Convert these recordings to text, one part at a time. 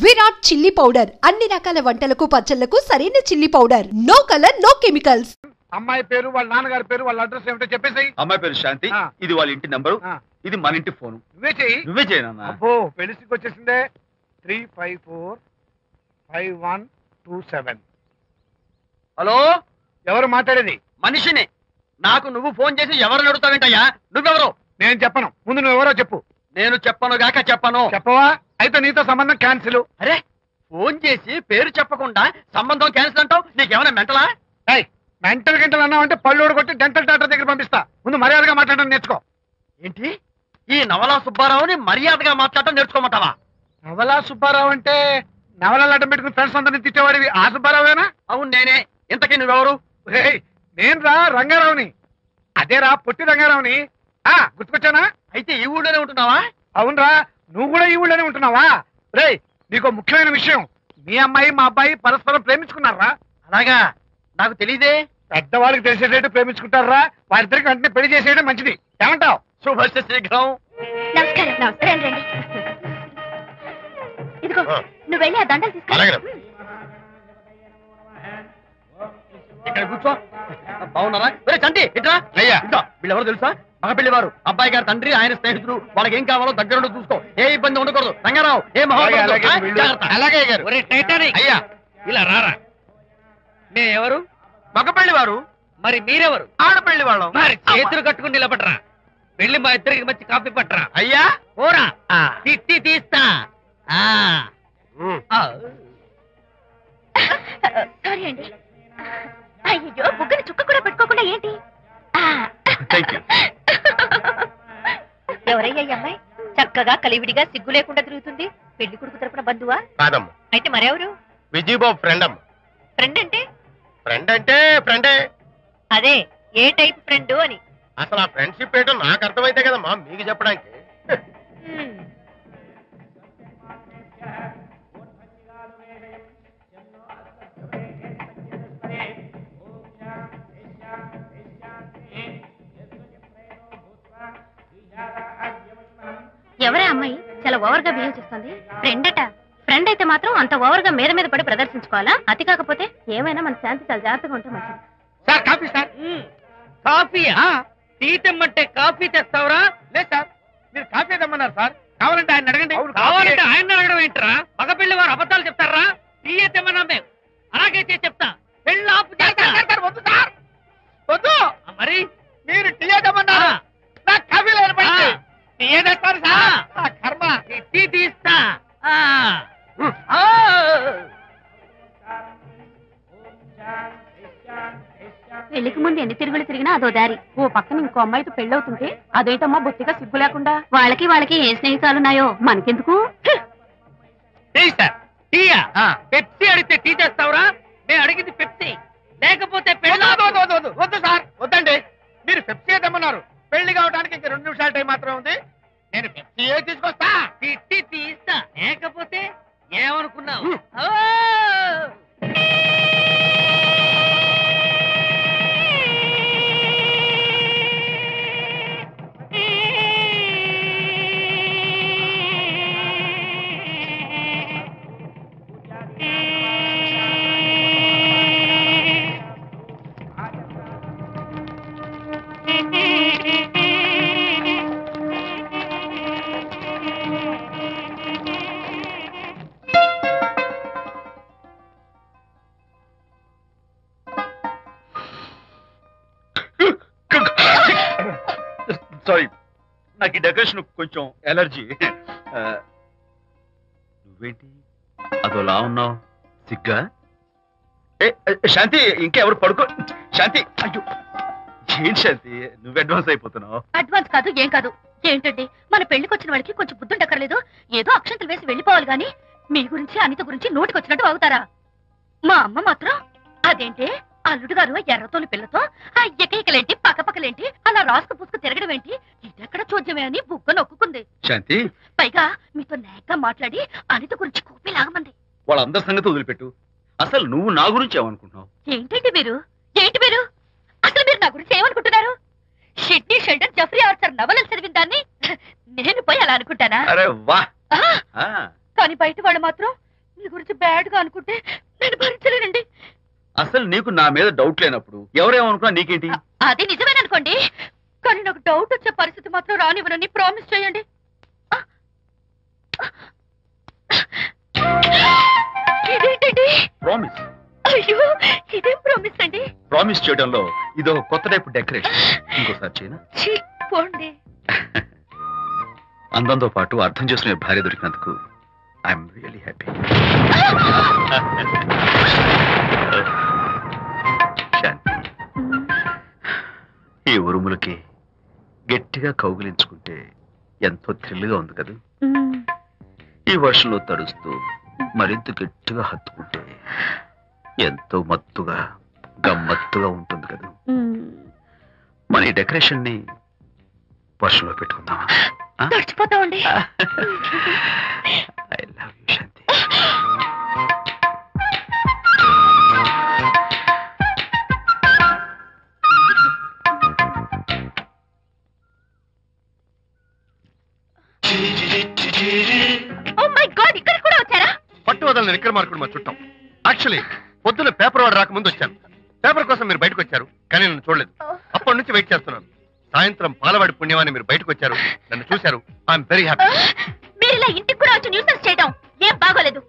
Virat chilli powder అన్ని రకాల వంటలకు పచ్చళ్లకు సరైన chilli powder. No colour no chemicals. అమ్మాయి పేరు, వాళ్ళ నాన్నగారి పేరు, వాళ్ళ అడ్రస్ ఏమిటో చెప్పేసి. అమ్మాయి పేరు శాంతి, ఇది వాళ్ళ ఇంటి నంబరు, ఇది మన ఇంటి ఫోన్. నువ్వే చేయనా? అబ్బో పెళ్లికి వచ్చేసిందే. 3545127. హలో, ఎవరు మాట్లాడేది? మనిషిని. నాకు నువ్వు ఫోన్ చేసి ఎవరు అడుగుతావేంటయ్యా? నువ్వెవరు? నేను చెప్పను, ముందు నువ్వెవరో చెప్పు. నేను చెప్పను గాక చెప్పను. చెప్పవా? అయితే నీతో సంబంధం క్యాన్సిల్. అరే, ఫోన్ చేసి పేరు చెప్పకుండా సంబంధం క్యాన్సిల్ అంటావు? నీకేమైనా మెంటలా? మెంటల్ గంటలు అన్నావు అంటే పళ్ళోడు కొట్టి డెంటల్ డాక్టర్ దగ్గర పంపిస్తా. ముందు మర్యాదగా మాట్లాడడం నేర్చుకో. ఏంటి, ఈ నవలా సుబ్బారావుని మర్యాదగా మాట్లాడటం నేర్చుకోమంటావా? నవలా సుబ్బారావు అంటే నవలాలు అడ్డం పెట్టుకుని ఫ్రెండ్స్ అందరినీ తిట్టేవాడివి ఆ సుబ్బారావేనా? అవును నేనే. ఇంతకీ నువ్వెవరు? నేను రా రంగారావుని. అదేరా పొట్టి రంగారావుని. గుర్తుకొచ్చానా? అయితే ఈ ఊళ్ళోనే ఉంటున్నావా? అవునరా, నువ్వు కూడా ఈ ఊళ్ళోనే ఉంటున్నావా? రేయ్, నీకు ముఖ్యమైన విషయం, మీ అమ్మాయి మా అబ్బాయి పరస్పరం ప్రేమించుకున్నారా? అలాగా? నాకు తెలీదే. పెద్దవాళ్ళకి తెలిసేటట్టు ప్రేమించుకుంటారా? వారిద్దరికి వెంటనే పెళ్లి చేసేయడం మంచిది. ఏమంటావు? శుభస్య శీఘ్రం. నమస్కారం. నమస్కారం. రండి. ఇదిగో నువ్వు వెళ్ళి ఆ దండలు తీసుకో. ఇక్కడ కూర్చో. బాగున్నారా? చంటి ఇట్రా. వీళ్ళెవరో తెలుసా? మగ పెళ్లివారు, అబ్బాయి గారి తండ్రి, ఆయన స్నేహితులు. వాళ్ళకి ఏం కావాలో దగ్గరుండి చూసుకో. ఏ ఇబ్బంది ఉండకూడదు. రంగారావు, ఏ అయ్యా ఇలా రారా. ఎవరు? మగ పెళ్లివారు. మరి మీరెవరు? ఆడపెళ్లి వాళ్ళం. మరి చేతులు కట్టుకుని నిలబడరా. వెళ్ళి మా ఇద్దరికి మంచి కాఫీ పట్టరా. అయ్యా ఓరా, తిట్టి తీస్తా. సారీ అండి. అయ్యో, బుగ్గన చుక్క కూడా పెట్టుకోకుండా ఏంటి? ఎవరయ్యా ఈ అమ్మాయి? చక్కగా కలివిడిగా సిగ్గు లేకుండా తిరుగుతుంది. పెళ్లి కొడుకు తరపున బంధువా? కాదమ్మ. అయితే మరెవరు? విజయబాబు ఫ్రెండ్ అమ్మ. ఫ్రెండ్ అంటే? ఫ్రెండ్ అంటే ఫ్రెండే. అదే, ఏ టైప్ ఫ్రెండ్ అని. అసలు ఆ ఫ్రెండ్షిప్ ఏంటో నాకు అర్థమైతే కదమ్మా మీకు చెప్పడానికి. ఎవరే అమ్మాయి చాలా ఓవర్ గా బిహేవ్ చేస్తుంది? ఫ్రెండ్ అట. ఫ్రెండ్ అయితే మాత్రం అంత ఓవర్ గా మీద మీద పడి ప్రదర్శించుకోవాలా? అతి కాకపోతే ఏమైనా మన శాంతి చాలా జాగ్రత్తగా ఉంటే మంచిది. Sir coffee. సార్ కాఫీయా? టీ తెమ్మంటే కాఫీ తెస్తావురా? లేదు సార్, మీరు కాఫీ తెమ్మన్నారు సార్. కావాలంటే ఆయన అడగండి. కావాలంటే ఆయన అడగడం ఏంట్రా? మగ పెళ్లి వారు అబద్ధాలు చెప్తారా? టీ తెమ్మన్నా మేము అలాగే చేసి చెప్తా. పెళ్ళి ఆపు. వద్దు సార్, వద్దు. మరి మీరు టీ తెమ్మన్నారు, నాకు కాఫీ లేదు. టీ తెస్తారు సార్. కర్మ. టీ తీస్తా. పెళ్లికి ముందు ఎన్ని తిరుగులు తిరిగినా అదో దారి. ఓ పక్కన ఇంకో అమ్మాయితో పెళ్ళవుతుంటే అదేంటమ్మా బొత్తిగా సిగ్గు లేకుండా. వాళ్ళకి ఏ స్నేహితాలున్నాయో మనకెందుకు? టీయా? పెప్సీ అడిగితే టీ చేస్తావురా? నేను అడిగింది పెప్సీ, లేకపోతే వద్దు సార్, వద్దండి. మీరు పెప్సీ తెమ్మన్నారు. పెళ్లి కావడానికి ఇంక 2 నిమిషాల టైం మాత్రమే ఉంది. నేను పెప్సీ తీసుకొస్తా. తిట్టి తీస్తా. లేకపోతే ఏమనుకున్నావు? సారీ, నాకు ఈ డెకరేషన్ కొంచెం ఎలర్జీ. నువ్వేంటి అదోలా ఉన్నావు? సిగ్గా? శాంతి, ఇంకెవరు పడుకో. శాంతి, అయ్యో ఏంటి శాంతి, నువ్వు అడ్వాన్స్ అయిపోతున్నావు. అడ్వాన్స్ కాదు, ఏం కాదు. ఏంటండి, మన పెళ్లికి వచ్చిన వాళ్ళకి కొంచెం బుద్ధుండక్కర్లేదు? ఏదో అక్షంతలు వేసి వెళ్ళిపోవాలి గాని మీ గురించి అనిత గురించి నోటికి వచ్చినట్టు అవుతారా? మా అమ్మ మాత్రం అదేంటి అల్లుడు గారు ఎర్రతోలు పిల్లతో ఆ ఎకలేంటి పక్కపక్కలేంటి అలా రాసుకు పుసుకు తిరగడం ఏంటి, ఇదెక్కడ చూద్యమే అని బుగ్గ నొక్కుంది. శాంతి, పైగా మీతో నేగ్గా మాట్లాడి అనిత గురించి కూపి లాగమంది. వాళ్ళందరి సంగతి వదిలిపెట్టు. అసలు నువ్వు నా గురించి ఏమనుకుంటున్నావు? ఏంటండి మీరు? అసలు మీరు నా గురించి ఏమనుకుంటున్నారు? షిడ్నీ షెల్డన్ జెఫ్రీ ఆర్చర్ నవలలు చదివిన దాన్ని నేను పోయి అలా అనుకుంటానా? అరే వా. కానీ బయట వాళ్ళు మాత్రం మీ గురించి బ్యాడ్ గా అనుకుంటే నేను భరించలేనండి. అసలు నీకు నా మీద డౌట్ లేనప్పుడు ఎవరేమనుకున్నా నీకేంటి? అది నిజమేననుకోండి, కానీ నాకు డౌట్ వచ్చే పరిస్థితి మాత్రం రానివ్వనని ప్రామిస్ చేయండి. ఇదేంటండి? ప్రామిస్. అయ్యో, ఇదేం ప్రామిస్ అండి? ప్రామిస్ చేయడంలో ఇది ఒక కొత్త టైప్ డెకరేషన్. ఇంకోసారి చేయనా? పోండి. అందంతో పాటు అర్థం చేసుకునే భార్య దొరికినందుకు ఐఎమ్ రియలీ హ్యాపీ. శాంతి, ఈ ఉరుములకి గట్టిగా కౌగిలించుకుంటే ఎంతో థ్రిల్గా ఉంది కదా. ఈ వర్షంలో తడుస్తూ మరింత గట్టిగా హత్తుకుంటే ఎంతో మత్తుగా గమ్మత్తుగా ఉంటుంది కదా. మన ఈ డెకరేషన్ ని వర్షంలో పెట్టుకుందామా? తడిచిపోతామండి. I love you Shanti. Oh my god, ఇక్కడ కూడా వచ్చారా? పట్టు వదలని విక్రమార్కుడు మా చుట్టాం. యాక్చువల్లీ పొద్దున్న పేపర్ వాడు రాకముందు వచ్చాను. పేపర్ కోసం మీరు బయటకు వచ్చారు, కానీ నన్ను చూడలేదు. అప్పటి నుంచి వెయిట్ చేస్తున్నాను. సాయంత్రం పాలవాడి పుణ్యమాన్ని మీరు బయటకు వచ్చారు, నన్ను చూశారు. I'm very happy. మీరు ఇలా ఇంటికి కూడా వచ్చి న్యూసెన్స్ చేయడం ఏం బాగోలేదు.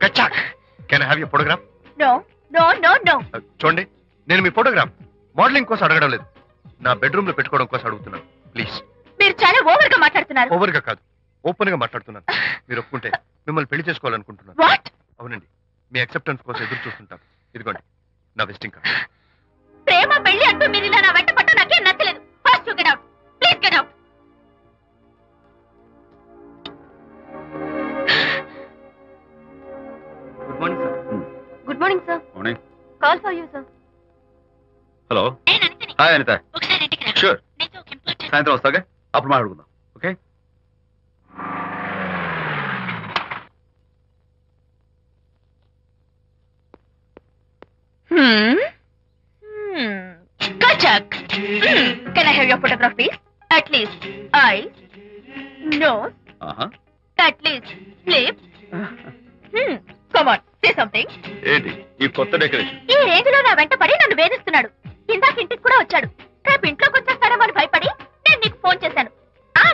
Can I have your photograph? No no no no. చూడండి, నేను మీ ఫోటోగ్రాఫ్ మోడలింగ్ కోసం అడగడం లేదు, నా బెడ్రూమ్ లో పెట్టుకోవడం కోసం అడుగుతున్నాను. ప్లీజ్. మీరు చాలా ఓవర్ గా మాట్లాడుతున్నారు. ఓవర్ గా కాదు, ఓపెన్ గా మాట్లాడుతున్నాను. మీరు ఒప్పుకుంటే మిమ్మల్ని పెళ్లి చేసుకోవాలనుకుంటున్నాను. వాట్? అవునండి, మీ అక్సెప్టెన్స్ కోసం ఎదురు చూస్తుంటాను. ఇదిగోండి నా విజిటింగ్ కార్డ్. ప్రేమ పెళ్లి అంటూ మీరు ఇలా నా వెంట పట్ట నాకేం నచ్చలేదు. First you get out, please get out. Good morning sir. Good morning sir. Morning. Call for you sir. Hello. నేను అనితని. హాయ్ అనిత. ఒకసారి ఇంటికి రా. షూర్. నీతో ఒక ఇంపార్టెంట్. సాయంత్రం వస్తాగా, అప్పుడు మాట్లాడుకుందాం. Okay. Kachak. Can I have your photograph, please? At least eyes, nose, at least lips. Come on, say something. ఏంటి ఈ కొత్త డెకరేషన్? ఈ రేంజ్ లో నా వెంట పడి నన్ను వేధిస్తున్నాడు. ఇందాక ఇంటికి కూడా వచ్చాడు. రేపు ఇంట్లోకి వచ్చేస్తాడేమో అని భయపడి నేను నీకు ఫోన్ చేశాను.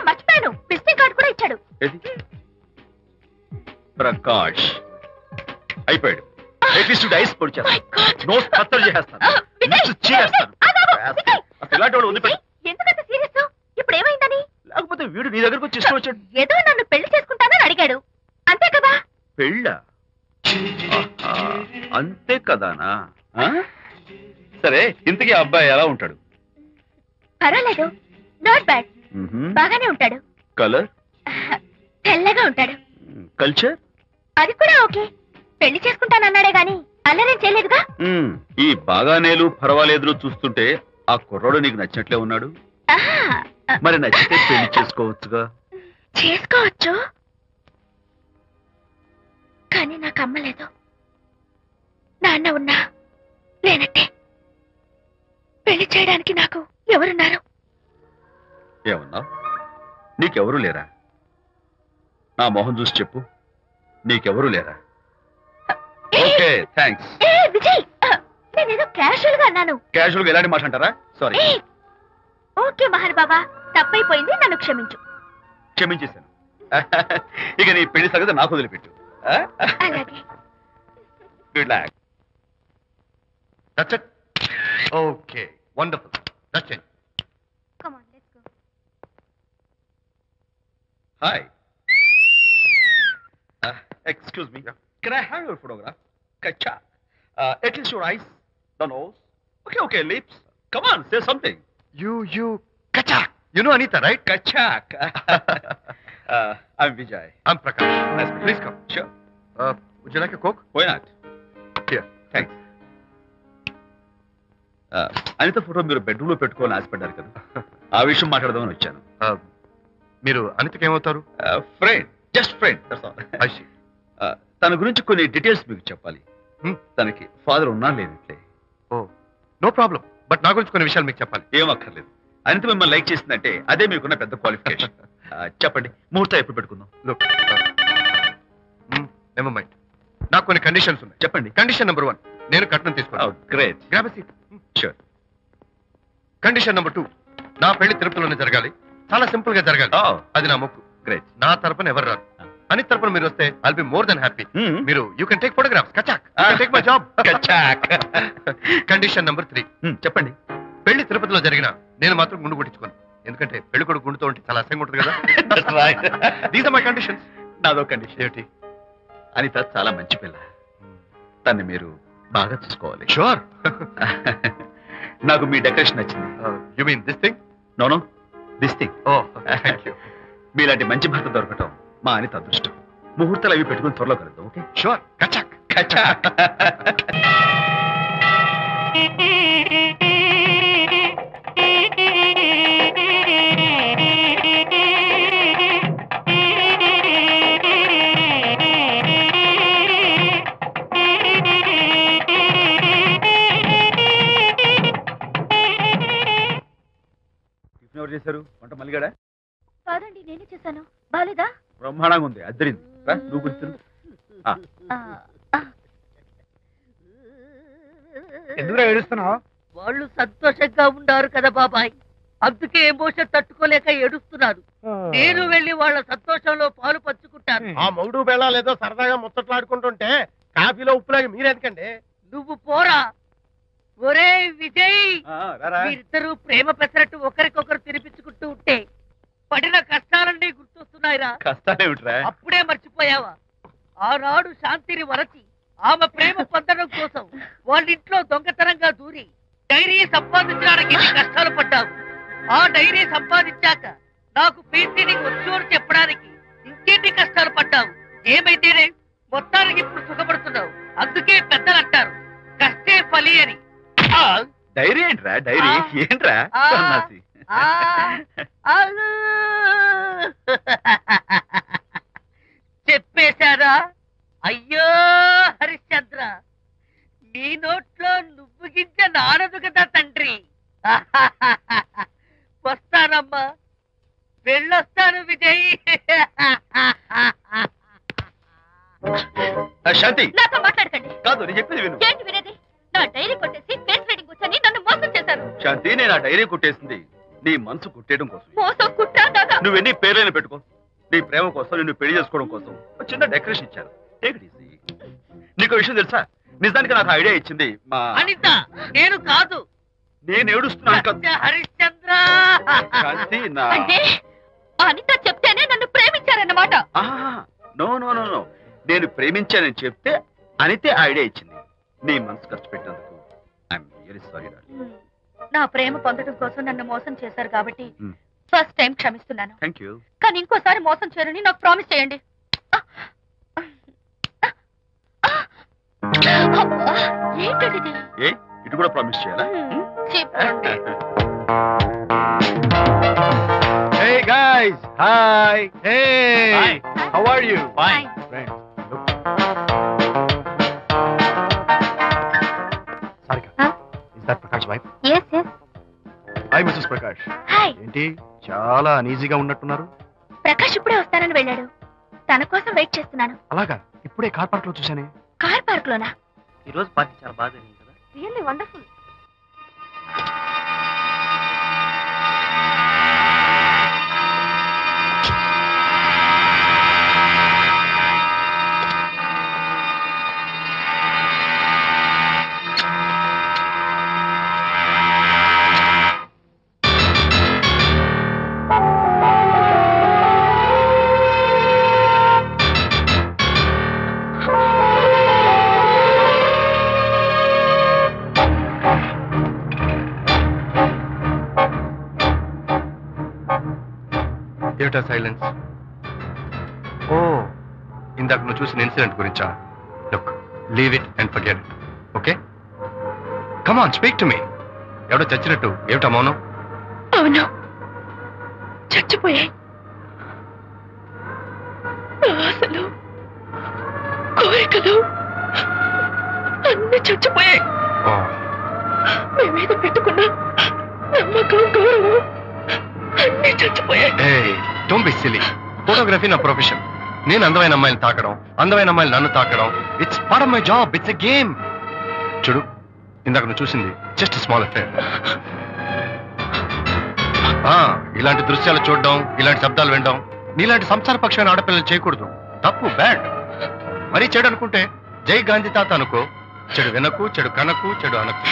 మర్చిపోయాను, విజిటింగ్ కార్డు కూడా ఇచ్చాడు. ప్రకాష్ అయిపోయాడు. ఐస్ పొడి My God. నోస్ కత్తలు చేసేస్తాను. ఇలాంటి వాడు వదిలిపెట్టు. ఎందుకంత సీరియస్? ఇప్పుడు ఏమైందని? లేకపోతే వీడు నీ దగ్గరకు వచ్చి ఇష్టం వచ్చాడు. ఏదో నన్ను పెళ్లి చేసుకుంటానని అడిగాడు, అంతే కదా? పెళ్ళా? అంతే కదానా? సరే, ఇంతకీ అబ్బాయి ఎలా ఉంటాడు? పర్వాలేదు, నాట్ బ్యాడ్. బాగానే ఉంటాడు. కలర్? తెల్లగా ఉంటాడు. కల్చర్? అది కూడా ఓకే. పెళ్లి చేసుకుంటానన్నాడే గాని అల్లరేం చేయలేదుగా. ఈ బాగానేలు పర్వాలేదు చూస్తుంటే ఆ కుర్రోడు నీకు నచ్చినట్లే ఉన్నాడు. మరి నచ్చితే పెళ్లి చేసుకోవచ్చుగా. చేసుకోవచ్చు, కానీ నాకు అమ్మ లేదు, నాన్న ఉన్నా లేనట్టే. పెళ్లి చేయడానికి నాకు ఎవరున్నారు? ఏమన్నావు? నీకెవరూ లేరా? నా మొహం చూసి చెప్పు, నీకెవరూ లేరా? Okay, thanks. విజయ్, నేనేదో క్యాషువల్ గా అన్నాను. క్యాజువల్ గా ఎలాంటి మాట అంటారా? సారీ. ఓకే మహర్ బాబా, తప్పైపోయింది, నన్ను క్షమించు. క్షమించేశాను. ఇక నీ పెళ్లి సంగతి నాకు వదిలిపెట్టు. అలాగే. Good luck. That's it. Okay, wonderful. That's it. Come on, let's go. Hi. Excuse me. Can I have your photograph? Kacha. At least your eyes, the nose. Okay, lips. Come on, say something. You, Kachak. You know Anita, right? Kachak. I'm Vijay. I'm Prakash. Nice. Please come. Sure. Would you like a Coke? Why not? Here. Thanks. Anitha photo మీరు bedroom లో పెట్టుకోవాలని ఆశపడ్డారు కదా, ఆ విషయం మాట్లాడదామని వచ్చాను. మీరు అనితకి ఏమవుతారు? Friend, just friend. తన గురించి కొన్ని డీటెయిల్స్ మీకు చెప్పాలి. తనకి ఫాదర్ ఉన్నా లేనట్లే. ఓ, నో ప్రాబ్లం. బట్ నా గురించి కొన్ని విషయాలు మీకు చెప్పాలి. ఏం అక్కర్లేదు. అనిత మిమ్మల్ని లైక్ చేసిందంటే అదే మీకున్న పెద్ద నాకు కొన్ని కండిషన్స్ ఉన్నాయి. చెప్పండి. కండిషన్ నెంబర్ 1, నేను కట్నం తీసుకున్నాను. Great. Grab a seat. Sure. Condition number 2, నా పెళ్లి తిరుపతిలోనే జరగాలి, చాలా సింపుల్ గా జరగాలి. అది నా మొక్కు. గ్రేట్. నా తరపున ఎవరు రారు. అని తరపున మీరు వస్తే I'll be more than happy. మీరు యూ కెన్ టేక్ ఫోటోగ్రాఫ్స్. కచాక్. Take my job. కచాక్. కండిషన్ నెంబర్ 3, చెప్పండి. పెళ్లి తిరుపతిలో జరిగిన నేను మాత్రం గుండు కొట్టించుకోను. ఎందుకంటే పెళ్లి కొడుకు గుండుతో ఉంటే చాలా అసహ్యంగా ఉంటుంది కదా. These are my conditions. నాదో కండిషన్. ఏంటి? అనిత చాలా మంచి పిల్ల, తన్ని మీరు బాగా చూసుకోవాలి. షూర్. నాకు మీ డెకరేషన్ నచ్చింది. You mean this thing? No this thing. Oh thank you. మీలాంటి మంచి భర్త దొరకటం మా అనిత అదృష్టం. ముహూర్తాలు అవి పెట్టుకుని త్వరలో కలుద్దాం. ఓకే? షూర్. కచాక్. కచాక్. ఎవరు చేశారు వంట? మల్లిగాడా? కాదండి, నేనే చేశాను. బాలేదా? బ్రహ్మాండంగా ఉంది. అద్దరింది. నువ్వు గుర్తు. ఎందుకు ఏడుస్తున్నావు? వాళ్ళు సంతోషంగా ఉన్నారు కదా బాబాయ్, అందుకే ఎమోషన్ తట్టుకోలేక ఏడుస్తున్నారు. నేను వెళ్ళి వాళ్ళ సంతోషంలో పాలు పంచుకుంటాను. ఆ మౌడు బెళ్ళాలేదో సరదాగా ముచ్చట్లాడుకుంటుంటే కాఫీలో ఉప్పులాగా మీరెందుకండి? నువ్వు పోరా. ఒరే విజయ్, మీరిద్దరూ ప్రేమ పెసరట్టు ఒకరికొకరు తినిపించుకుంటూ ఉంటే పడిన కష్టాలన్నీ గుర్తొస్తున్నాయిరా. కష్టాలేమిట్రా? అప్పుడే మర్చిపోయావా? ఆనాడు శాంతిని వరచి ఆమె ప్రేమ పొందడం కోసం వాళ్ళింట్లో దొంగతనంగా దూరి డైరీ సంపాదించడానికి ఎన్ని కష్టాలు పడ్డావు. ఆ డైరీ సంపాదించాక నాకు పెయింటింగ్ వచ్చు అని చెప్పడానికి ఇంకెన్ని కష్టాలు పడ్డావు. ఏమైతేనే మొత్తానికి ఇప్పుడు సుఖపడుతున్నావు. అందుకే పెద్దలు అంటారు కష్టే ఫలి అని. డైరీ ఏంట్రా? డైరీ ఏంట్రా? చెప్పేశారా? అయ్యో హరిశ్చంద్ర, నీ నోట్లో నువ్వు గింజ నానదు కదా తండ్రి. వస్తానమ్మా, వెళ్ళొస్తాను విజయ్. శాంతి, నాతో మాట్లాడకండి. కాదు నేను చెప్పేది విను. ఏంటి వినేది? నా డైరీ కొట్టేసి ఫేస్ రీడింగ్ వచ్చని నన్ను మోసం చేశారు. శాంతి, నేను ఆ డైరీ కుట్టేసింది నీ మనసు కుట్టేయడం కోసం. మోసం, కుట్ర, దగ. నువ్వెన్ని పేర్లైనా పెట్టుకో, నీ ప్రేమ కోసం, నిన్ను పెళ్లి చేసుకోవడం కోసం ఒక చిన్న డెకరేషన్ ఇచ్చాను. Take it easy. నీకు విషయం తెలుసా? నిజానికి నాకు ఐడియా ఇచ్చింది మా అనిత, నేను కాదు. నేను ఏడుస్తున్నాను కదా హరిశ్చంద్ర. శాంతి. నా అంటే అనిత చెప్తేనే నన్ను ప్రేమించారన్నమాట. నో నో నో నో నేను ప్రేమించానని చెప్తే అనితే ఐడియా ఇచ్చింది. నీ మనసు ఖర్చు పెట్టినందుకు ఐఎమ్ రియల్లీ సారీ. నా ప్రేమ పొందడం కోసం నన్ను మోసం చేశారు కాబట్టి ఫస్ట్ టైం క్షమిస్తున్నాను. Thank you. కానీ ఇంకోసారి మోసం చేయరని నాకు ప్రామిస్ చేయండి. ఏంటది? ఏ ఇటు కూడా ప్రామిస్ చేయాలా? చెప్పండి. Hey guys, hi. Hey, Hi. how are you? Fine. Friends, look. Sarika, is that Prakash wife? Yes, yes. Hi, Mrs. Prakash. Hi. ఏంటి చాలా అనీజీగా ఉన్నట్టున్నారు? ప్రకాష్ ఇప్పుడే వస్తానని వెళ్ళాడు. తన కోసం వెయిట్ చేస్తున్నాను. అలాగా? ఇప్పుడే కార్ పార్క్ లో చూశానే. కార్ పార్క్ లోనా? ఈ రోజు పార్టీ చాలా బాగా జరిగింది కదా. Really wonderful. ఏమిటా సైలెన్స్? ఓ, ఇందాక నువ్వు చూసిన ఇన్సిడెంట్ గురించా? Look, leave it and forget it. Okay, come on, speak to me. ఎవడో చచ్చినట్టు ఏమిటా మౌనం? అవును, చచ్చిపోయాయి. ఆశలు, కోరికలు అన్ని చచ్చిపోయాయి. మీ మీద పెట్టుకున్న నమ్మకం, గౌరవం అన్ని చచ్చిపోయాయి. Hey, don't be silly. Photography నా ప్రొఫెషన్. నేను అందమైన అమ్మాయిని తాకడం, అందమైన అమ్మాయిలు నన్ను తాకడం, it's part of my job, it's a game. చూడు, ఇందాక నువ్వు చూసింది జస్ట్ స్మాల్ అఫేర్. ఇలాంటి దృశ్యాలు చూడడం, ఇలాంటి శబ్దాలు వినడం నీలాంటి సంసారపక్షమైన ఆడపిల్లలు చేయకూడదు. తప్పు, బ్యాడ్. మరీ చెడు అనుకుంటే జై గాంధీ తాత అనుకో. చెడు వినకు, చెడు కనకు, చెడు అనకు.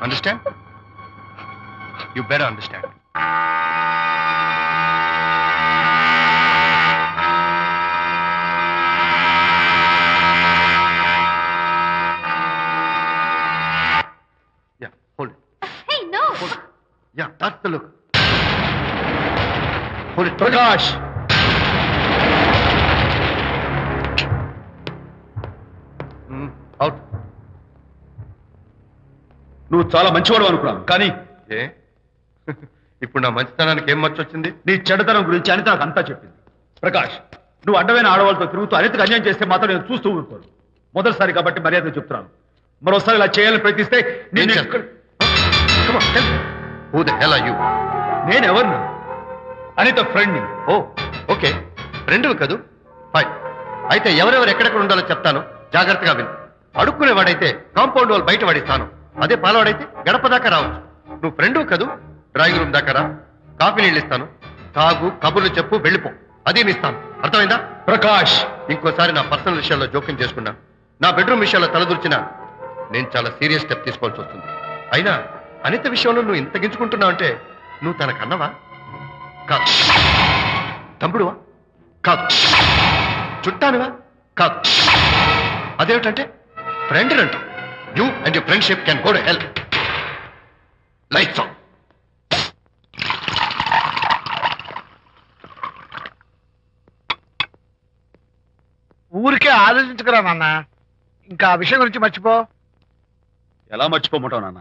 Understand? You better understand. Hold it. Hey, no. Hold it. Yeah, that's the look. Hold it. Prakash, Out. నువ్వు చాలా మంచివాడు అనుకున్నాను, కానీ ఏ ఇప్పుడు నా మంచితనానికి ఏం మర్చి వచ్చింది? నీ చెడుతనం గురించి అనిత నాకు అంతా చెప్పింది. ప్రకాష్, నువ్వు అడ్డమైన ఆడవాళ్ళతో తిరుగుతూ అనితకు అన్యాయం చేస్తే మాత్రం నేను చూస్తూ ఊరుకోను. మొదటిసారి కాబట్టి మర్యాద చెప్తున్నాను. మరోసారి ఇలా చేయాలని ప్రయత్నిస్తే ఏం చేస్తావు? Come on, tell me. Who the hell are you? నేనెవరిని? అనిత ఫ్రెండ్ని. ఓ, ఓకే, ఫ్రెండ్వి కదూ. ఫైన్. అయితే ఎవరెవరు ఎక్కడెక్కడ ఉండాలో చెప్తాను, జాగ్రత్తగా విను. అడుక్కునేవాడైతే కాంపౌండ్ వాళ్ళు బయట పడిస్తాను. అదే పాలవాడైతే గడప దాకా రావచ్చు. నువ్వు ఫ్రెండ్వి కదూ, డ్రాయింగ్ రూమ్ దాకా రా. కాఫీ నీళ్ళు ఇస్తాను, తాగు, కబుర్లు చెప్పు, వెళ్ళిపో. అదే ఇస్తాను. అర్థమైందా? ప్రకాష్, ఇంకోసారి నా పర్సనల్ విషయాల్లో జోక్యం చేసుకున్నా, నా బెడ్రూమ్ విషయాల్లో తలదూర్చినా నేను చాలా సీరియస్ స్టెప్ తీసుకోవాల్సి వస్తుంది. అయినా అనిత విషయంలో నువ్వు ఇంత గించుకుంటున్నావు అంటే నువ్వు తనకన్నవా? కాదు. తమ్ముడువా? కాదు. చుట్టానువా? కాదు. అదేమిటంటే ఫ్రెండ్ అంటూ. You and your friendship can go to hell. Lights on. ఊరికే ఆలోచించుకురా నాన్న, ఇంకా ఆ విషయం గురించి మర్చిపో. ఎలా మర్చిపోమంటావు నాన్న?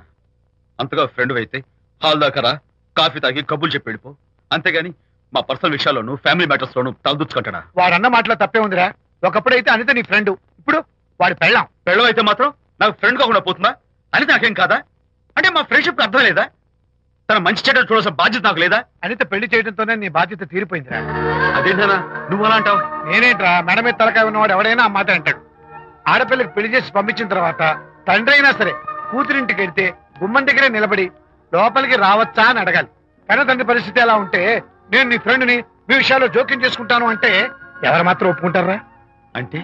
అంతగా ఫ్రెండ్ అయితే హాల్ దాకా రా, కాఫీ తాగి కబుర్లు చెప్పి వెళ్ళిపో. అంతేగాని మా పర్సనల్ విషయాల్లోనూ ఫ్యామిలీ మ్యాటర్స్ లోనూ తలదూచుకుంటాడా? వాడన్న మాటలో తప్పే ఉందిరా. ఒకప్పుడైతే అనిత నీ ఫ్రెండ్, ఇప్పుడు వాడి పెళ్ళాం. పెళ్ళం అయితే మాత్రం నాకు ఫ్రెండ్ కాకుండా పోతుందా? అనిత నాకేం కాదా? అంటే మా ఫ్రెండ్షిప్ అర్థం లేదా? తన మంచి చెడ్డ చూడాల్సిన బాధ్యత నాకు లేదా? అనిత పెళ్లి చేయడంతోనే నీ బాధ్యత తీరిపోయిందిరా. అదేంటనా నువ్వు అలా అంటావు? నేనేంట్రా, మెడ మీద తలకాయ ఉన్నవాడు ఎవడైనా ఆ మాట అంటాడు. ఆడపిల్లకి పెళ్లి చేసి పంపించిన తర్వాత తండ్రి అయినా సరే కూతురింటికి వెళ్తే గుమ్మం దగ్గరే నిలబడి లోపలికి రావచ్చా అని అడగాలి. కానీ తండ్రి పరిస్థితి ఎలా ఉంటే నేను నీ ఫ్రెండ్ని మీ విషయాల్లో జోక్యం చేసుకుంటాను అంటే ఎవరు మాత్రం ఒప్పుకుంటారా? అంటే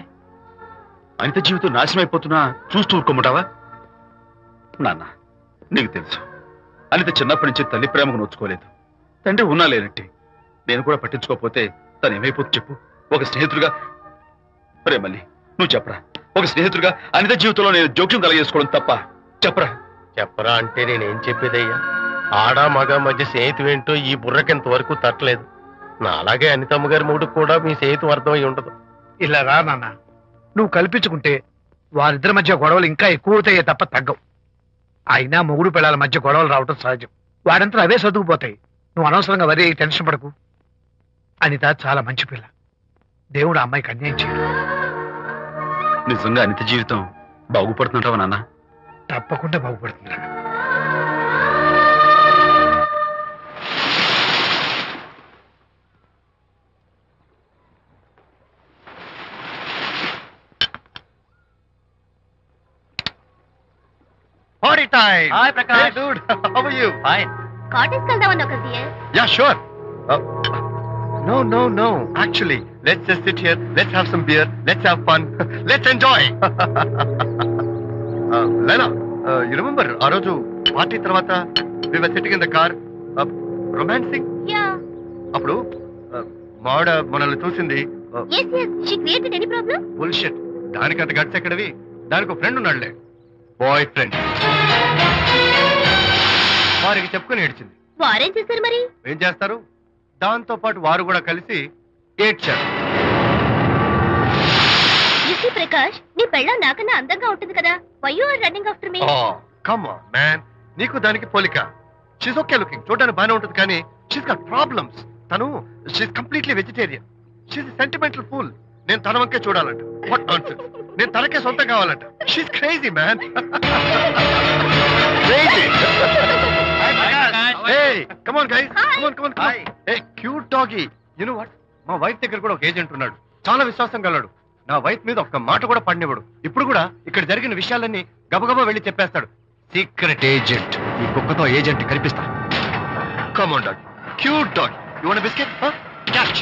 అనిత జీవితం నాశనం అయిపోతున్నా చూస్తూ ఊరుకోమంటావా? నాన్న, నీకు తెలుసు అనిత చిన్నప్పటి నుంచి తల్లి ప్రేమకు నోచుకోలేదు. తండ్రి ఉన్నా లేనట్టే. నేను కూడా పట్టించుకోకపోతే తను ఏమైపోతుంది చెప్పు? ఒక స్నేహితుడిగా ప్రేమల్ని నువ్వు చెప్పరా? ఒక స్నేహితుడిగా అనిత జీవితంలో నేను జోక్యం కలగేసుకోవడం తప్ప? చెప్పరా? చెప్పరా అంటే నేనేం చెప్పేదయ్యా? ఆడ మగ మధ్య స్నేహితు ఏంటో ఈ బుర్రకింత వరకు తట్టలేదు. నా అలాగే అనితమ్మ గారి మూడు కూడా మీ స్నేహితు అర్థమై ఉండదు. ఇలా రా నాన్న, నువ్వు కల్పించుకుంటే వారిద్దరి మధ్య గొడవలు ఇంకా ఎక్కువ అవుతాయే తప్ప తగ్గవు. అయినా మొగుడు పిల్లల మధ్య గొడవలు రావటం సహజం. వాడంతా అవే సర్దుకుపోతాయి. నువ్వు అనవసరంగా వరి టెన్షన్ పడకు. అనిత చాలా మంచి పిల్ల. దేవుడు ఆ అమ్మాయికి అన్యాయం చేయడు. నిజంగా అనిత జీవితం బాగుపడుతుంటావా నాన్న? తప్పకుండా బాగుపడుతుందిరా. Party time! Hi, Prakash. Hey, dude. How are you? Fine. Cottage వెళ్దామని ఒక dear. Yeah, sure. No. Actually, let's just sit here. Let's have some beer. Let's have fun. Let's enjoy. Lena, you remember ఆ రోజు party తర్వాత we were sitting in the car, romancing? Yeah. అప్పుడు మా ఆవిడ మనల్ని చూసింది. yes she created any problem? Bullshit. దానికి అంత గట్స్ ఎక్కడవి? దానికి ఒక ఫ్రెండ్ ఉన్నాడులే, బాయ్ ఫ్రెండ్. వారికి చెప్పుకొని ఏడ్చింది. వారేం చేశారు మరి? ఏం చేస్తారు? దాంతో పాటు వారు కూడా కలిసి ఏడ్చారు. యూసీ ప్రకాష్, నీ పెళ్ళం నాకన్నా అందంగా ఉంటుంది కదా. Why you are running after me? Come on man, నీకు దానికి పోలిక. షీస్ ఓకే లుకింగ్, చూడడానికి బాగానే ఉంటుంది, కానీ షీస్ గాట్ ప్రాబ్లమ్స్. తను she's completely vegetarian. She's sentimental pool. నేను తన వంకే చూడాలంట. What nonsense. నేను తనకే సొంతం కావాలంట. She's crazy man. Crazy. Hey, come on guys. Come on. Hey, cute doggy. You know what? మా వైఫ్ దగ్గర కూడా ఒక ఏజెంట్ ఉన్నాడు. చాలా విశ్వాసం గలడు. నా వైఫ్ మీద ఒక్క మాట కూడా పడినివ్వడు. ఇప్పుడు కూడా ఇక్కడ జరిగిన విషయాలన్నీ గబగబా వెళ్ళి చెప్పేస్తాడు. Secret agent. ఈ కుక్కతో ఏజెంట్ కనిపిస్తా. Come on dog, cute dog. You want biscuit? Catch.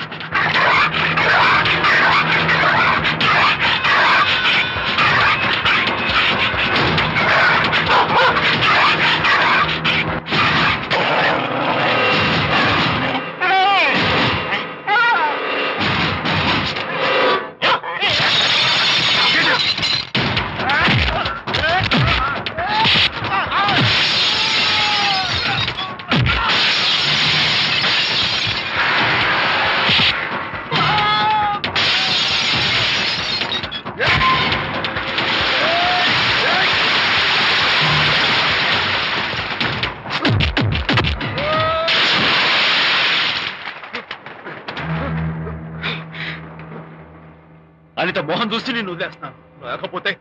Anitha Mohan చూసి నేను వదిలేస్తున్నాను. లేకపోతే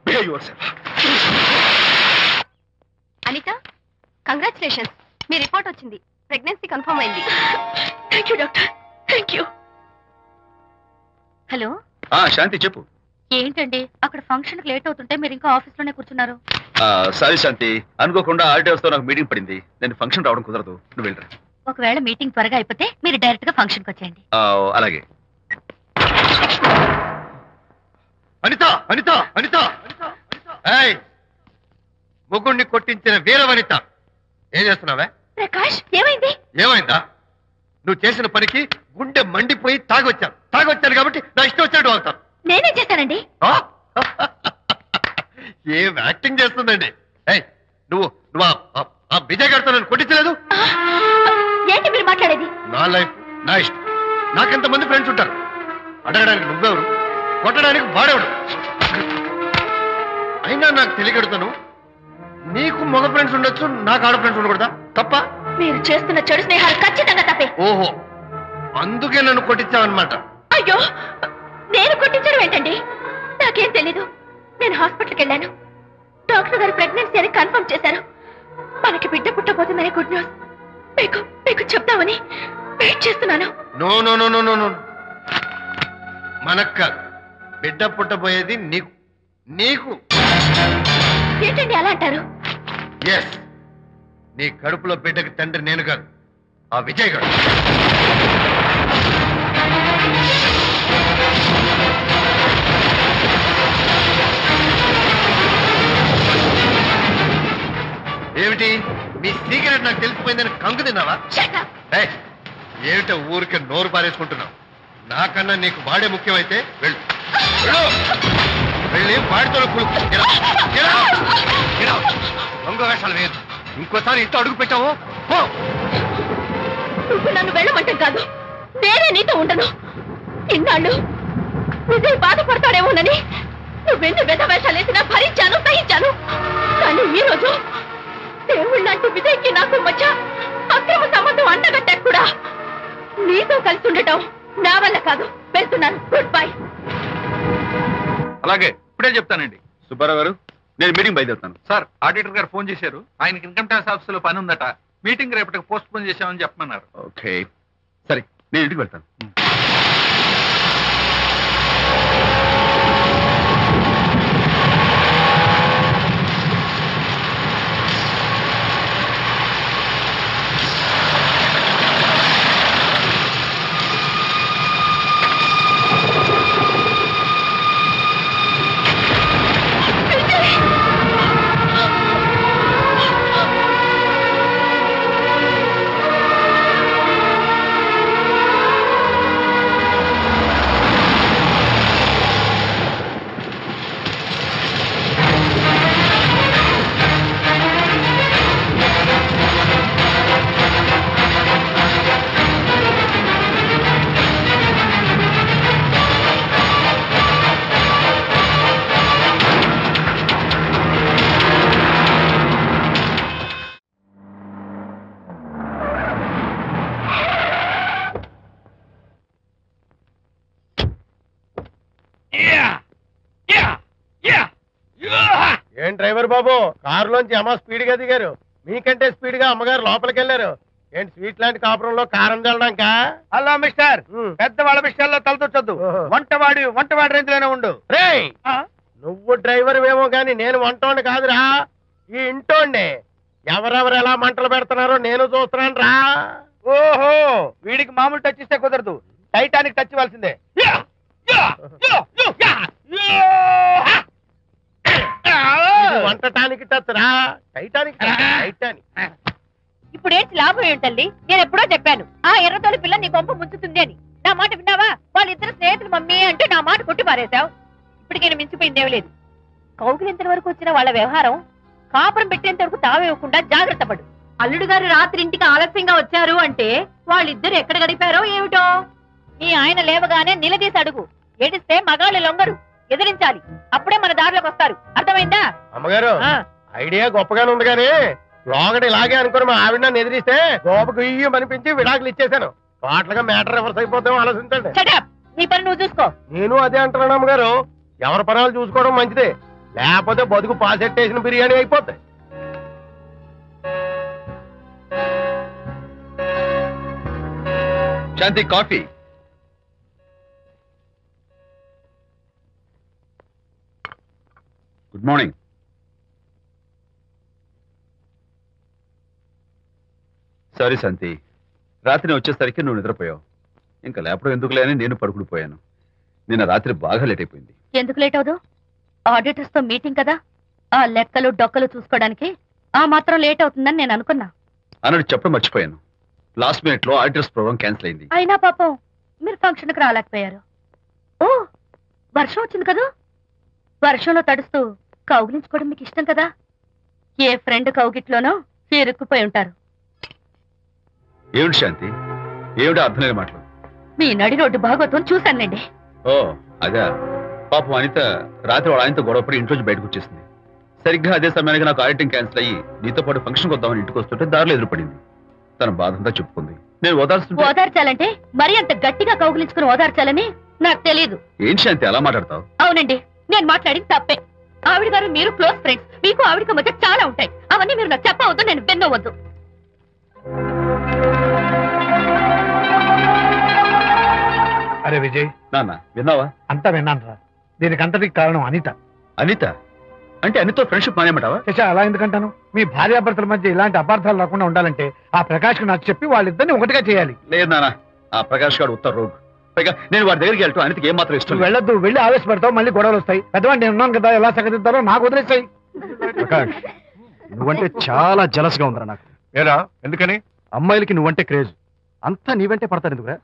behave yourself. Anitha, congratulations, మీ రిపోర్ట్ వచ్చింది. ప్రెగ్నెన్సీ కన్ఫర్మ్ అయింది. Thank you doctor, thank you. Hello Shanti చెప్పు. ఏంటండి అక్కడ ఫంక్షన్ లేట్ అవుతుంటే మీరు ఇంకా ఆఫీస్ లోనే కూర్చున్నారు? సారీ శాంతి, అనుకోకుండా ఆర్టీఎస్ తో నాకు మీటింగ్ పడింది. నేను ఫంక్షన్ రావడం కుదరదు. నువ్వు వెళ్ళరా. ఒకవేళ మీటింగ్ త్వరగా అయిపోతే మీరు డైరెక్ట్ గా ఫంక్షన్ కి వచ్చేయండి. అలాగే. అనిత, అనిత, అనిత, ఏయ్, ముగ్గుడిని కొట్టించిన వీర వనిత, ఏం చేస్తున్నావే? ప్రకాష్, ఏమైంది? ఏమైందా? నువ్వు చేసిన పనికి గుండె మండిపోయి తాగొచ్చాను కాబట్టి నా ఇష్టం వచ్చినట్టు అవుతాను. నేనేం చేశానండి? ఏం యాక్టింగ్ చేస్తుందండి. ఏయ్, నువ్వు నువ్వు ఆ విజయ్ గారితో నన్ను కొట్టించలేదు. ఏంటి మీరు మాట్లాడేది? నా లైఫ్ నా ఇష్టం. నాకెంతమంది ఫ్రెండ్స్ ఉంటారు. అడగడానికి నువ్వెవరు, కొట్టడానికి వాడేవాడు. అయినా నాకు తెలియగడుతాను, నీకు మగ ఫ్రెండ్స్ ఉండొచ్చు, నాకు ఆడ ఫ్రెండ్స్ ఉండకూడదా? తప్ప? మీరు చేస్తున్న చెడు స్నేహాలు ఖచ్చితంగా తప్పే. ఓహో, అందుకే నన్ను కొట్టించావన్నమాట. అయ్యో, నేను కొట్టించడం ఏంటండి? నాకేం తెలీదు. నేను హాస్పిటల్కి వెళ్ళాను. డాక్టర్ గారు ప్రెగ్నెన్సీ అని కన్ఫర్మ్ చేశారు. మనకి బిడ్డ పుట్టబోతుందనే గుడ్ న్యూస్ మీకు చెప్తామని వెయిట్ చేస్తున్నాను. No no no no no no, మనక్క బిడ్డ పుట్టబోయేది నీకు. ఏంటండి అలా అంటారు? ఎస్, నీ కడుపులో బిడ్డకి తండ్రి నేను కాదు, ఆ విజయ్ గారు. ఏమిటి మీ సీక్రెట్ నాకు తెలిసిపోయిందని కంగు తిన్నావా? ఏమిటో ఊరికే నోరు పారేసుకుంటున్నావు? నాకన్నా నీకు వాడే ముఖ్యమైతే వెళ్ళు, వెళ్ళి వాడితో దొంగ వేషాలు వేయదు. ఇంకోసారి ఇంట్లో అడుగు పెట్టావు. నువ్వు నన్ను వెళ్ళమంటే కాదు, నేనే నీతో ఉండను. ఇన్నాళ్ళు విజయ్ బాధపడతాడేమోనని నువ్వెన్ని వేషాలు వేసినా భరించాను, సహించాను. కానీ ఈ రోజు దేవుళ్ళంటూ విజయ్కి నాకు మధ్య అక్రమ సంబంధం అంటగట్టా కూడా నీతో కలిసి ఉండటం నా వల్ల కాదు. వెళ్తున్నాను, గుడ్ బై. అలాగే, ఇప్పుడే చెప్తానండి. సుబ్బారావు గారు, నేను మీటింగ్ బయలుదేరుతాను. సార్, ఆడిటర్ గారు ఫోన్ చేశారు. ఆయనకి ఇన్కమ్ ట్యాక్స్ ఆఫీస్ లో పని ఉందట. మీటింగ్ రేపటికి పోస్ట్ పోన్ చేశామని చెప్పమన్నారు. ఓకే, సరే, నేను ఇంటికి వెళ్తాను. ఏం డ్రైవర్ బాబు, కారులోంచి అమ్మ స్పీడ్ గా దిగారు. మీకంటే స్పీడ్ గా అమ్మగారు లోపలికి వెళ్ళారు. ఏంటి స్వీట్ లాంటి కాపురంలో కారం చల్లడాక? హలో మిస్టర్, పెద్దవాళ్ళ విషయాల్లో తలదొచ్చొద్దు. వంటవాడి రేంజ్ లోనే ఉండు. రే, నువ్వు డ్రైవర్ ఏమో గాని నేను వంటోండి కాదురా, ఈ ఇంటోండి. ఎవరెవరు ఎలా మంటలు పెడుతున్నారో నేను చూస్తున్నాను రా. ఓహో, వీడికి మామూలు టచ్ ఇస్తే కుదరదు, టైటానిక్ టచ్ ఇవ్వాల్సిందే. వంటటానికి టచ్ రా, టైటానిక్ టైటానిక్. ఇప్పుడేంటి లాభం ఏంటల్లి? నేను ఎప్పుడో చెప్పాను ఆ ఎర్రతోలి పిల్ల నీ కొంప ముంచుతుంది అని. నా మాట విన్నావా? వాళ్ళిద్దరు స్నేహితులు మమ్మీ అంటే నా మాట కొట్టి పారేశావు. ఇప్పటికి నేను మించిపోయిందేం లేదు. కౌగిలింత వరకు వచ్చిన వాళ్ళ వ్యవహారం కాపురం పెట్టేంత వరకు తావేవ్వకుండా జాగ్రత్త పడు. అల్లుడు గారు రాత్రి ఇంటికి ఆలస్యంగా వచ్చారు అంటే వాళ్ళిద్దరు ఎక్కడ గడిపారో ఏమిటో. నీ ఆయన లేవగానే నిలదీసి అడుగు. ఏడిస్తే మగాళ్ళు లొంగరు, ఎదిరించాలి. అప్పుడే మన దారిలోకి వస్తారు. అర్థమైందా? అమ్మగారు, ఐడియా గొప్పగానే ఉంది కానీ లోగడ ఇలాగే అనుకుని మా ఆవిడ నన్ను ఎదిరిస్తే గోపకు ఇయ్యం అనిపించి విడాకులు ఇచ్చేశాను. వాటిగా మ్యాటర్ రివర్స్ అయిపోతాం ఆలోచించండి. నీ పని నువ్వు చూసుకో. నేను అదే అంటున్నాను అమ్మగారు, ఎవరి పనాలు చూసుకోవడం మంచిదే, లేకపోతే బతుకు పాసెట్టేసిన బిర్యానీ అయిపోతాయి. శాంతి, కాఫీ. Good morning. సారీ శాంతి, రాత్రి వచ్చేసరికి నువ్వు నిద్రపోయావు. ఇంకా లేపడం ఎందుకులే అని నేను పడుకుడిపోయాను. నిన్న రాత్రి బాగా లేట్ అయిపోయింది. ఎందుకు లేట్ అవదు? ఆడిటర్స్ తో మీటింగ్ కదా, ఆ లెక్కలు డొక్కలు చూసుకోవడానికి ఆ మాత్రం లేట్ అవుతుందని నేను అనుకున్నా. అన్నట్టు చెప్పడం మర్చిపోయాను, లాస్ట్ మినిట్ లో ఆడిటర్స్ ప్రోగ్రామ్ క్యాన్సిల్ అయింది. అయినా పాపం మీరు ఫంక్షన్ కి రాలేకపోయారు. ఓ, వర్షం వచ్చింది కదా, వర్షంలో తడుస్తూ కౌగిలించుకోవడం మీకు ఇష్టం కదా. ఏ ఫ్రెండ్ కౌగిట్లోనో ఇరుక్కుపోయి ఉంటారు. ఏమిటి శాంతి, ఏమిటి అర్థం లేని మాటలు? మీ నడి రోడ్డు భాగవతం చూశానండి. ఓ అదే, పాపం అనిత రాత్రి వాళ్ళ ఆయనతో గొడవపడి ఇంట్లోంచి బయటకు వచ్చేసింది. సరిగ్గా అదే సమయానికి నాకు ఆడిటింగ్ క్యాన్సిల్ అయ్యి నీతో పాటు ఫంక్షన్కి వద్దామని ఇంటికి వస్తుంటే దారిలో ఎదురుపడింది. తన బాధంతా చెప్పుకుంది. నేను ఓదార్చాలంటే మరీ అంత గట్టిగా కౌగిలించుకుని ఓదార్చాలని నాకు తెలియదు. ఏం శాంతి అలా మాట్లాడతావు? అవునండి, నేను మాట్లాడింది తప్పే. ఆవిడ గారు మీరు క్లోజ్ ఫ్రెండ్స్, మీకు ఆవిడకి మధ్య చాలా ఉంటాయి. అవన్నీ మీరు నాకు చెప్పవద్దు, నేను విన్నవద్దు. అరే విజయ్, నాన్న విన్నావా? అంతా విన్నాను రా. దీనికి అంతటికి కారణం అనిత. అనిత అంటే అనితో ఫ్రెండ్షిప్ మానేమంటావా? శశా, అలా ఎందుకంటాను? మీ భార్యాభర్తల మధ్య ఇలాంటి అపార్థాలు రాకుండా ఉండాలంటే ఆ ప్రకాష్ కు నాకు చెప్పి వాళ్ళిద్దరిని ఒకటిగా చేయాలి. లేదు నాన్న, ఆ ప్రకాష్ గారు ఉత్తర రోగ్. పైగా నేను వాడి దగ్గరికి వెళ్తాను, అనితకి ఏం మాత్రం ఇష్టం. వెళ్ళొద్దు, వెళ్ళి ఆవేశపడతావు, మళ్ళీ గొడవలు వస్తాయి. పెద్దవాడు నేను ఉన్నాను కదా, ఎలా సగదిద్దారో నాకు వదిలేస్తాయి. ప్రకాష్, నువ్వంటే చాలా జలస్ గా ఉందిరా నాకు. ఏరా, ఎందుకని? అమ్మాయిలకి నువ్వంటే క్రేజ్, అంతా నీవంటే పడతారు ఎందుకురా?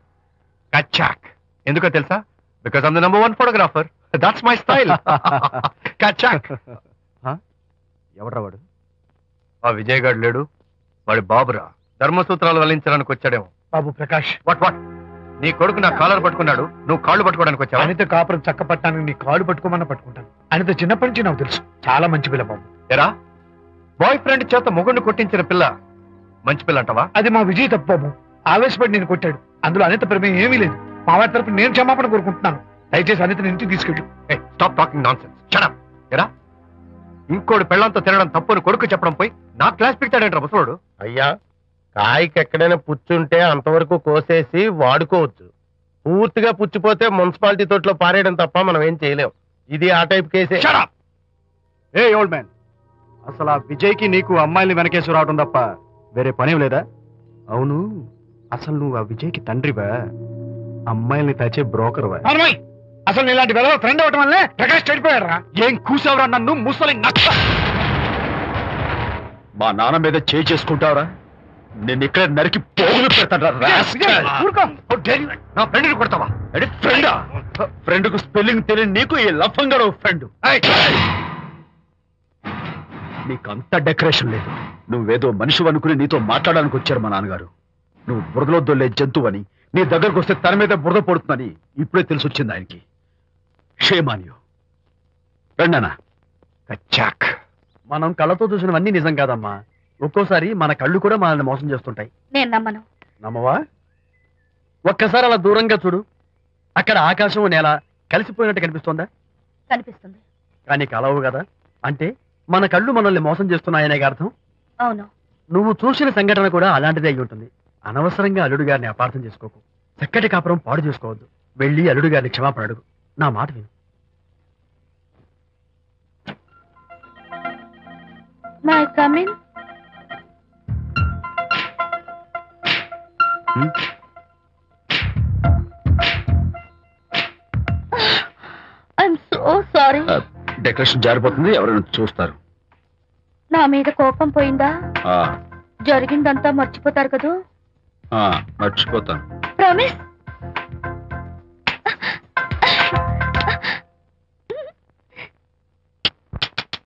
కచ్చాక్. ఎందుకో తెలుసా? Because I'm the number 1 photographer. That's my style. కచ్చాక్. ఎవడ్రా వాడు? ఆ విజయ్ గారు లేడు, వాడి బాబురా. ధర్మసూత్రాలు వల్లించడానికి వచ్చాడేమో. బాబు ప్రకాష్, వాట్ నీ కొడుకు నా కాలర్ పట్టుకున్నాడు, నువ్వు కాళ్ళు పట్టుకోవడానికి వచ్చావు. అనిత కాపురం చక్క పట్టడానికి నీ కాళ్ళు పట్టుకోమన్నా పట్టుకుంటాను. అనిత చిన్నప్పటి నుంచి నాకు తెలుసు, చాలా మంచి పిల్ల బాబు. ఎరా, బాయ్ ఫ్రెండ్ చేత మొగుడిని కొట్టించిన పిల్ల మంచి పిల్ల అంటావా? అది మా విజయ్ తప్పు బాబు. ఆవేశపడి నేను కొట్టాడు, అందులో అనిత ప్రమేయం ఏమీ లేదు. మా వారి తరపు నేను క్షమాపణ కోరుకుంటున్నాను. దయచేసి అనితని ఇంటికి తీసుకెళ్ళి. Stop talking nonsense. Shut up. ఎరా, ఇంకోటి పెళ్ళంతో తినడం తప్పుని కొడుకు చెప్పడం పోయి నా క్లాస్ పెట్టాడంటారు ముసలోడు. అయ్యా, కాయకి ఎక్కడైనా పుచ్చుంటే అంతవరకు కోసేసి వాడుకోవచ్చు. పూర్తిగా పుచ్చిపోతే మున్సిపాలిటీ తోటలో పారేయడం తప్ప మనం ఏం చేయలేం. ఇది ఆ టైప్ కేసే. ఏ ఓల్డ్ మ్యాన్, అసలు ఆ విజయ్కి నీకు అమ్మాయిని వెనకేసి రావడం తప్ప వేరే పనేం లేదా? అవును, అసలు నువ్వు ఆ విజయ్కి తండ్రివా, అమ్మాయిల్ని తెచ్చే బ్రోకర్వా? అసలు ఇలాంటి వెలవ ఫ్రెండ్ అవటం వల్లే ప్రకాష్ చెడిపోయాడు రా. ఏం కూసావురా నన్ను ముసలి నక్క? మా నాన్న మీద చేసుకుంటావురా? నేను ఇక్కడ నరికి పోగులు పెడతాను. నా ఫ్రెండ్ని కొడతావా? ఫ్రెండా? ఫ్రెండ్ కు స్పెల్లింగ్ తెలియని నీకు ఈ లఫంగా ఫ్రెండ్. నీకు అంత డెకరేషన్ లేదు. నువ్వేదో మనిషి అనుకుని నీతో మాట్లాడడానికి వచ్చారు మా నాన్నగారు. నువ్వు బురదలో దొల్లే జంతువని, నీ దగ్గరకు వస్తే తన మీద బురద పడుతుందని ఇప్పుడే తెలిసి వచ్చింది ఆయనకి. షేమాన్యు రండనా. కచ్చాక్. మనం కళ్ళతో చూసినవన్నీ నిజం కాదమ్మా. ఒక్కోసారి మన కళ్ళు కూడా మనల్ని మోసం చేస్తుంటాయి. నేను నమ్మను. నమ్మవా? ఒక్కసారి అలా దూరంగా చూడు, అక్కడ ఆకాశం నేల కలిసిపోయినట్టు కనిపిస్తోందా? కనిపిస్తుంది. కానీ కలవు కదా, అంటే మన కళ్ళు మనల్ని మోసం చేస్తున్నాయనే అర్థం. అవును. నువ్వు చూసిన సంఘటన కూడా అలాంటిదే అయి ఉంటుంది. అనవసరంగా అల్లుడు గారిని అపార్థం చేసుకోకు. చక్కటి కాపురం పాడు చేసుకోవద్దు. వెళ్ళి అల్లుడు గారిని క్షమాపణ అడుగు. నా మాట విను. May come in. I'm so sorry. Decoration జారిపోతుంది, ఎవరైనా చూస్తారు. నా మీద కోపం పోయిందా? ఆ, జరిగిందంతా మర్చిపోతారు కదూ? మర్చిపోతాను. ప్రామిస్.